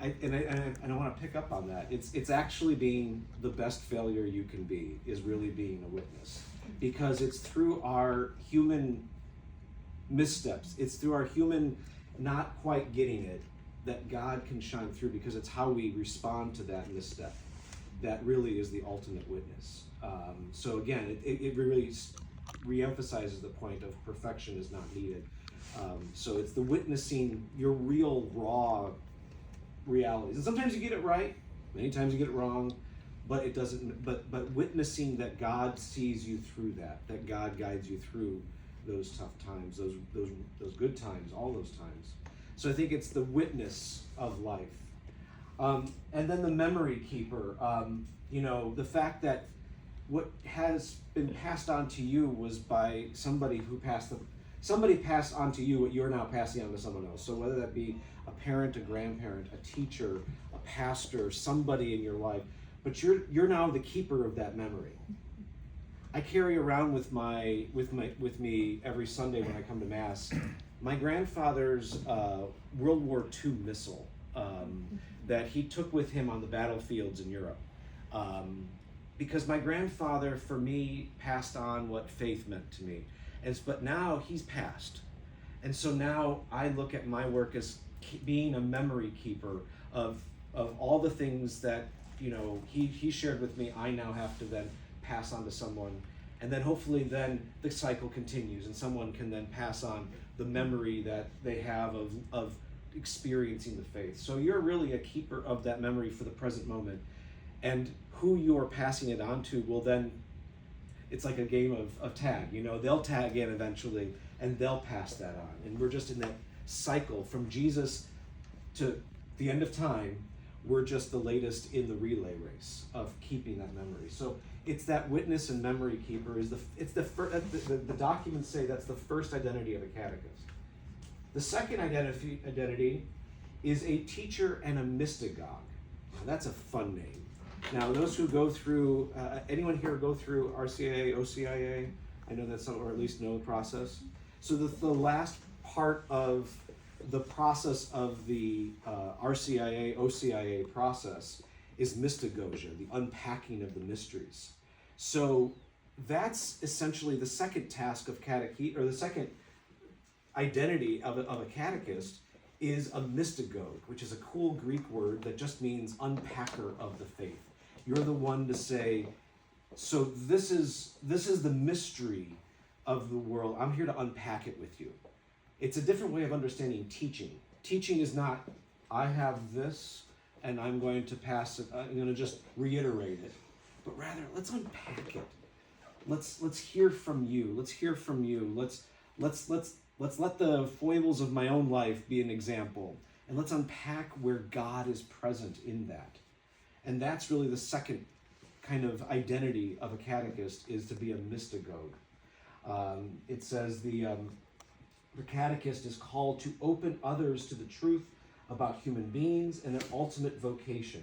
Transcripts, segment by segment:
I want to pick up on that. It's actually being the best failure you can be, is really being a witness, because it's through our human missteps, it's through our human not quite getting it, that God can shine through, because it's how we respond to that misstep that really is the ultimate witness. So again, it really reemphasizes the point of perfection is not needed. So it's the witnessing your real raw realities, and sometimes you get it right, many times you get it wrong, but it doesn't. But witnessing that God sees you through that God guides you through those tough times, those good times, all those times. So I think it's the witness of life, and then the memory keeper. The fact that what has been passed on to you was by somebody who somebody passed on to you what you're now passing on to someone else. So whether that be a parent, a grandparent, a teacher, a pastor, somebody in your life, but you're now the keeper of that memory. I carry around with me every Sunday when I come to Mass my grandfather's World War II missile that he took with him on the battlefields in Europe. Because my grandfather, for me, passed on what faith meant to me. But now he's passed. And so now I look at my work as being a memory keeper of all the things that he shared with me. I now have to then pass on to someone, and then hopefully then the cycle continues, and someone can then pass on the memory that they have of experiencing the faith. So you're really a keeper of that memory for the present moment, and who you are passing it on to will then, it's like a game of tag. They'll tag in eventually, and they'll pass that on, and we're just in that cycle from Jesus to the end of time. We're just the latest in the relay race of keeping that memory. So it's that witness and memory keeper the documents say that's the first identity of a catechist. The second identity is a teacher and a mystagogue. Now, that's a fun name. Now, those who go through, anyone here go through RCIA, OCIA? I know that's some, or at least know the process. So the last part of the process of the RCIA, OCIA process is mystagogia, the unpacking of the mysteries. So that's essentially the second task of or the second identity of a catechist is a mystagogue, which is a cool Greek word that just means unpacker of the faith. You're the one to say, so this is the mystery of the world. I'm here to unpack it with you. It's a different way of understanding teaching. Teaching is not, I have this and I'm going to pass it, I'm going to just reiterate it. But rather, let's unpack it. Let's hear from you. Let's hear from you. Let's let the foibles of my own life be an example. And let's unpack where God is present in that. And that's really the second kind of identity of a catechist, is to be a mystagogue. It says the catechist is called to open others to the truth about human beings and their ultimate vocation,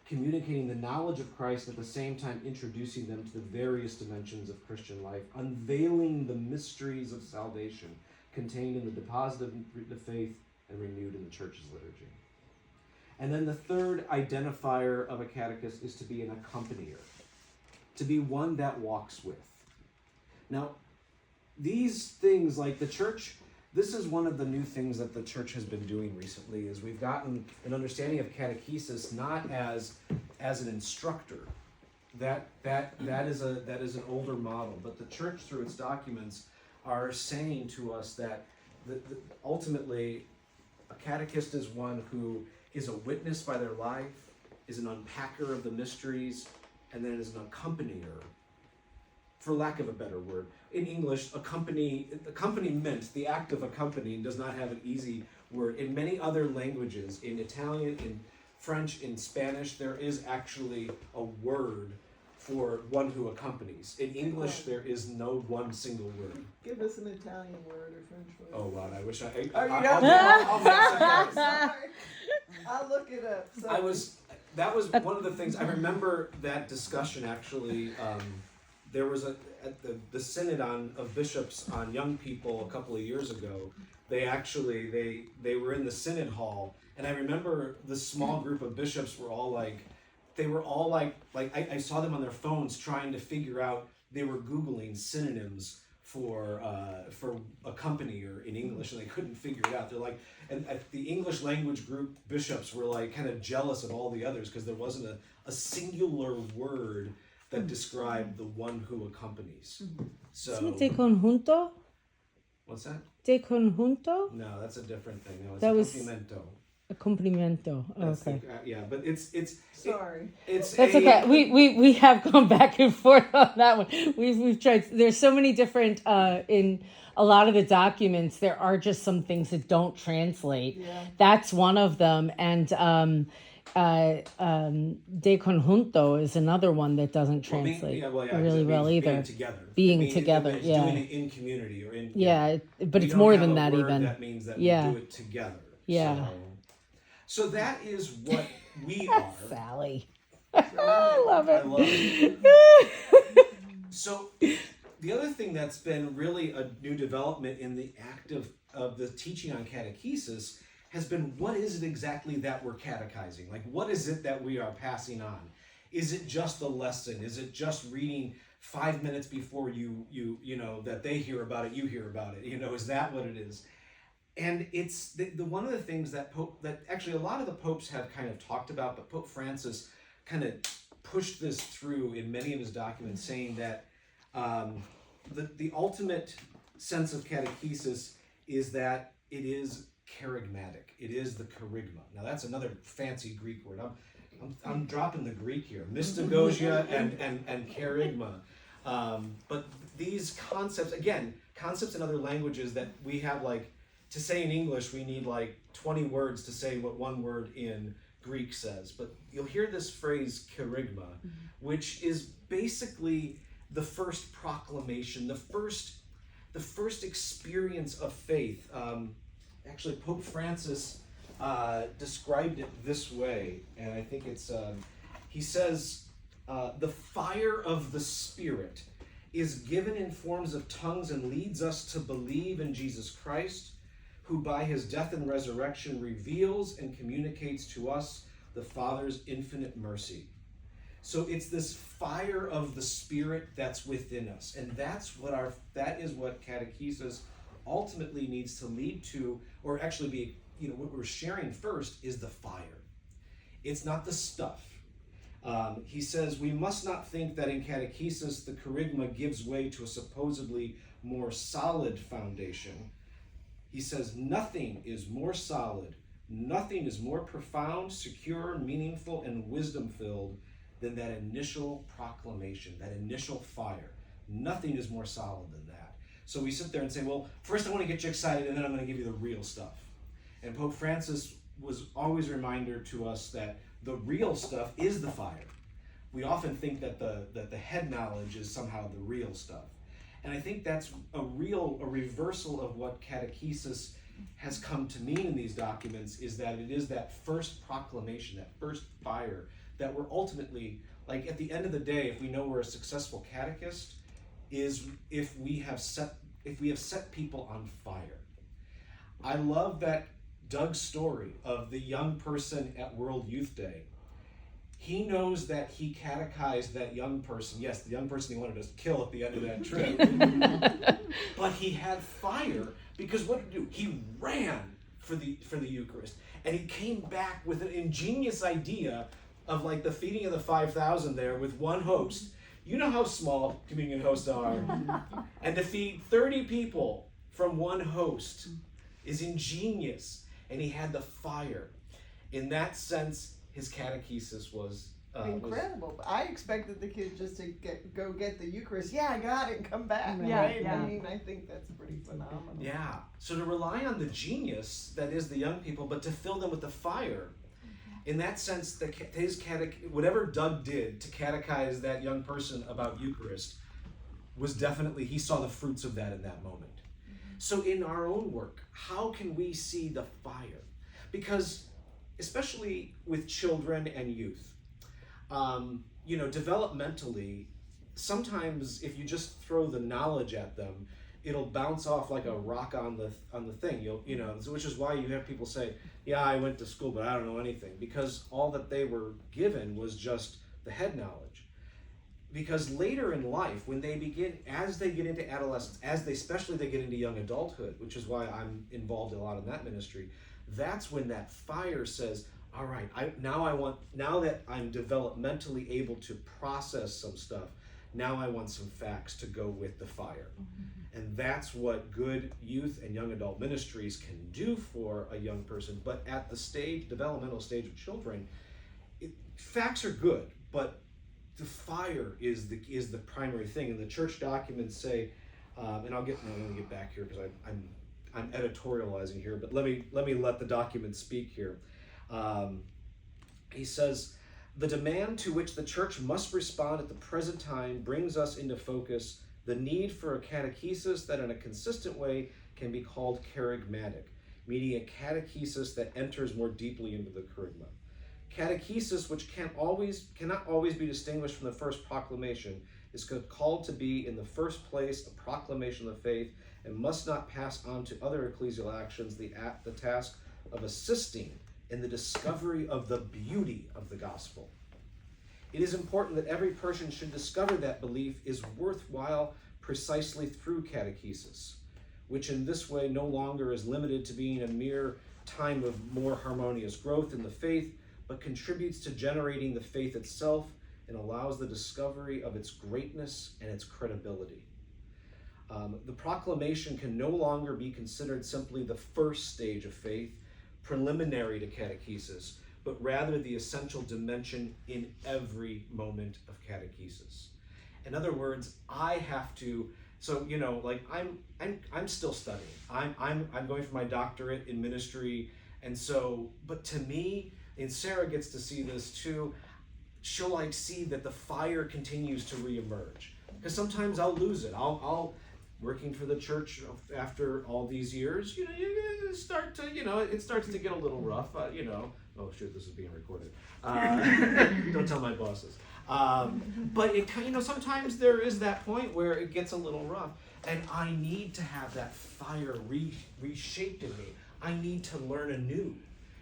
communicating the knowledge of Christ, at the same time introducing them to the various dimensions of Christian life, unveiling the mysteries of salvation contained in the deposit of the faith and renewed in the church's liturgy. And then the third identifier of a catechist is to be an accompanier, to be one that walks with. Now, these things, like the church, this is one of the new things that the church has been doing recently, is we've gotten an understanding of catechesis not as an instructor. That is an older model, but the church through its documents are saying to us that ultimately a catechist is one who is a witness by their life, is an unpacker of the mysteries, and then is an accompanier, for lack of a better word. In English, accompaniment, the act of accompanying, does not have an easy word. In many other languages, in Italian, in French, in Spanish, there is actually a word for one who accompanies. In English, there is no one single word. Give us an Italian word or French word. Oh, wow, I wish I... I'll look it up. That was one of the things, I remember that discussion actually. There was at the synod of bishops on young people a couple of years ago. They were in the synod hall, And I remember the small group of bishops were all like, I saw them on their phones trying to figure out, they were Googling synonyms for a company or in English, and they couldn't figure it out. They're like, and the English language group bishops were like kind of jealous of all the others because there wasn't a singular word that described the one who accompanies. So, De conjunto? what's that? De conjunto? No, that's a different thing. No, it's That was- accompanimento. Accompanimento. That's Okay. yeah, but it's Sorry. it's That's a- okay. We have gone back and forth on that one. We've tried. There's so many different in a lot of the documents. There are just some things that don't translate. Yeah. That's one of them. And de conjunto is another one that doesn't well, translate well, 'cause really it well means either. Being together. Being It means- together, it's yeah. doing it in community or in Yeah, but we it's don't more have than a that word even. That means that Yeah. we do it together. Yeah. So that is what we are. Sally. I love I it. love it. So the other thing that's been really a new development in the act of the teaching on catechesis has been, what is it exactly that we're catechizing? Like, what is it that we are passing on? Is it just the lesson? Is it just reading 5 minutes before you know that they hear about it, you hear about it? Is that what it is? And it's the one of the things that actually a lot of the popes have kind of talked about, but Pope Francis kind of pushed this through in many of his documents, saying that the ultimate sense of catechesis is that it is charismatic. It is the kerygma. Now that's another fancy Greek word. I'm dropping the Greek here. Mystagogia and kerygma. But these concepts, again, concepts in other languages that we have, like, to say in English, we need like 20 words to say what one word in Greek says. But you'll hear this phrase kerygma, which is basically the first proclamation, the first experience of faith. Actually, Pope Francis described it this way, and I think it's, he says, the fire of the Spirit is given in forms of tongues and leads us to believe in Jesus Christ, who by his death and resurrection reveals and communicates to us the Father's infinite mercy. So it's this fire of the Spirit that's within us, and that is what catechesis ultimately needs to lead to, or actually be, what we're sharing first is the fire. It's not the stuff. He says, we must not think that in catechesis the kerygma gives way to a supposedly more solid foundation. He says, nothing is more solid, nothing is more profound, secure, meaningful, and wisdom-filled than that initial proclamation, that initial fire. Nothing is more solid than that. So we sit there and say, well, first I want to get you excited, and then I'm going to give you the real stuff. And Pope Francis was always a reminder to us that the real stuff is the fire. We often think that the head knowledge is somehow the real stuff. And I think that's a reversal of what catechesis has come to mean in these documents, is that it is that first proclamation, that first fire, that we're ultimately, like, at the end of the day, if we know we're a successful catechist, is if we have set people on fire. I love that Doug's story of the young person at World Youth Day. He knows that he catechized that young person. Yes, the young person he wanted to kill at the end of that trip. But he had fire, because what did he do? He ran for the Eucharist. And he came back with an ingenious idea of, like, the feeding of the 5,000 there with one host. You know how small communion hosts are. And to feed 30 people from one host is ingenious. And he had the fire. In that sense, his catechesis was incredible. I expected the kid just to go get the Eucharist. Yeah, I got it, and come back. Right. Right? Yeah. I mean, I think that's pretty phenomenal. Yeah. So to rely on the genius that is the young people, but to fill them with the fire. In that sense, whatever Doug did to catechize that young person about Eucharist was definitely, he saw the fruits of that in that moment. So in our own work, how can we see the fire? Because especially with children and youth, developmentally, sometimes if you just throw the knowledge at them, it'll bounce off like a rock on the thing. Which is why you have people say, yeah, I went to school, but I don't know anything, because all that they were given was just the head knowledge. Because later in life, as they get into adolescence, especially they get into young adulthood, which is why I'm involved a lot in that ministry, that's when that fire says, all right, now that I'm developmentally able to process some stuff, now I want some facts to go with the fire. And that's what good youth and young adult ministries can do for a young person. But at the developmental stage of children, facts are good, but the fire is the primary thing. And the church documents say, and I'm going to get back here because I'm editorializing here, but let me let the document speak here. He says, the demand to which the church must respond at the present time brings us into focus the need for a catechesis that in a consistent way can be called charismatic, meaning a catechesis that enters more deeply into the charisma. Catechesis, which cannot always be distinguished from the first proclamation, is called to be in the first place a proclamation of the faith and must not pass on to other ecclesial actions the task of assisting in the discovery of the beauty of the gospel. It is important that every person should discover that belief is worthwhile precisely through catechesis, which in this way no longer is limited to being a mere time of more harmonious growth in the faith, but contributes to generating the faith itself and allows the discovery of its greatness and its credibility. The proclamation can no longer be considered simply the first stage of faith, preliminary to catechesis, but rather the essential dimension in every moment of catechesis. In other words, I have to. So I'm still studying. I'm going for my doctorate in ministry, and so. But to me, and Sarah gets to see this too. She'll see that the fire continues to reemerge, because sometimes I'll lose it. I'll working for the church after all these years. You start to it starts to get a little rough. Oh shoot, this is being recorded. Don't tell my bosses. But it sometimes there is that point where it gets a little rough, and I need to have that fire reshaped in me. I need to learn anew,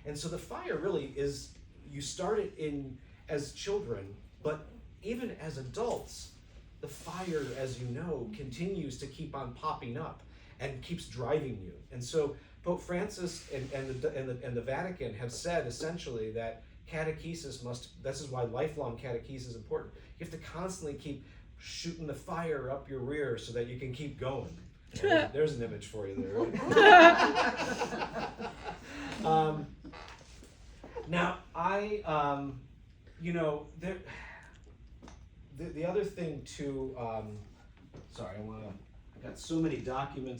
and so the fire really is. You start it as children, but even as adults, the fire, as you know, continues to keep on popping up and keeps driving you. And so Pope Francis and the Vatican have said essentially that catechesis this is why lifelong catechesis is important. You have to constantly keep shooting the fire up your rear so that you can keep going. There's an image for you there. Right? Now, the other thing too, I got so many documents